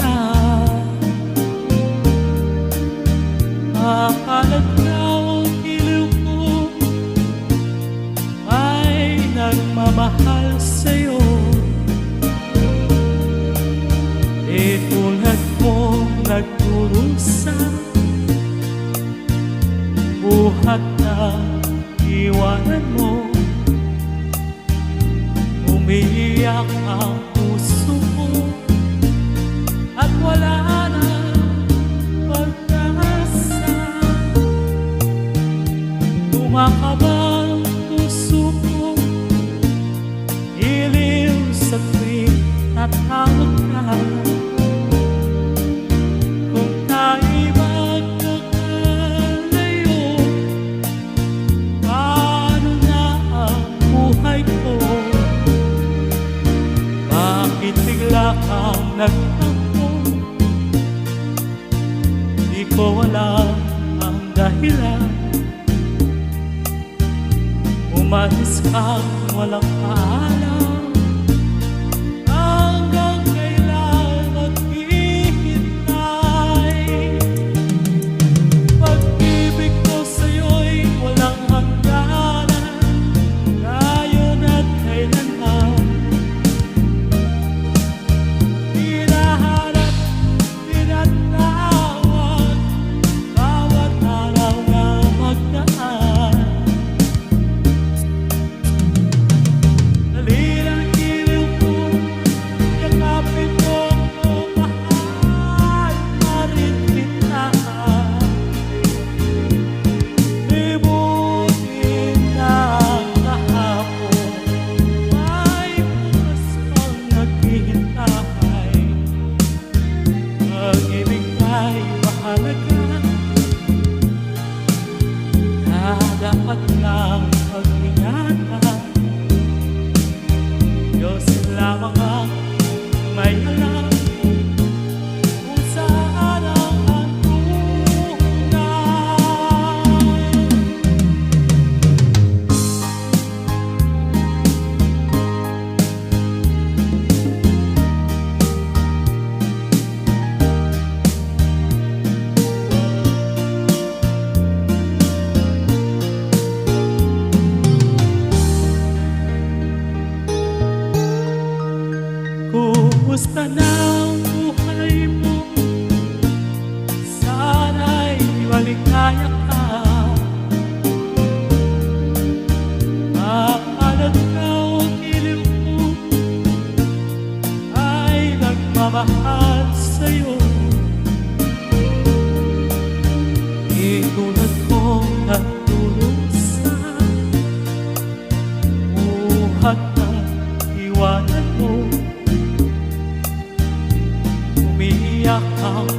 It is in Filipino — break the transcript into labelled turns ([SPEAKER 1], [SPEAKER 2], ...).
[SPEAKER 1] ka. Akala't ang iliw ko ay nagmamahal sa'yo. E tulad mong nagdurusa, buhat na iwanan mo. Umiiyak ang puso ko at wala na pag-asa. Kumakabang puso ko, iliw sa tuwing tatawag ka. Kung tayo'y magkakalayo, paano na ang buhay ko? Bakit bigla kang nagtampo? Di ko alam ang dahilan. Umalis kang walang paalam. Hanggang kailan maghihintay? Pag-ibig ko sa'yo'y walang hangganan, ngayon at kailanman. Hinahanap, tinatawag, bawat araw na magdaan. Dali ng iliw ko, yakapin mo ko, mahal pa rin kita. Libutin na kahapon, may bukas pang naghihintay. Pag-ibig ay mahalaga, na dapat lang pag-ingatan. Diyos lamang ang may alam kung saan ang hanggunan. Kumusta na ang buhay mo? Sana'y maligaya ka. Akala't ang iliw ko ay nagmamahal sa'yo. Itulad kong nagdurusa, buhat na iwanan mo. Umiiyak ang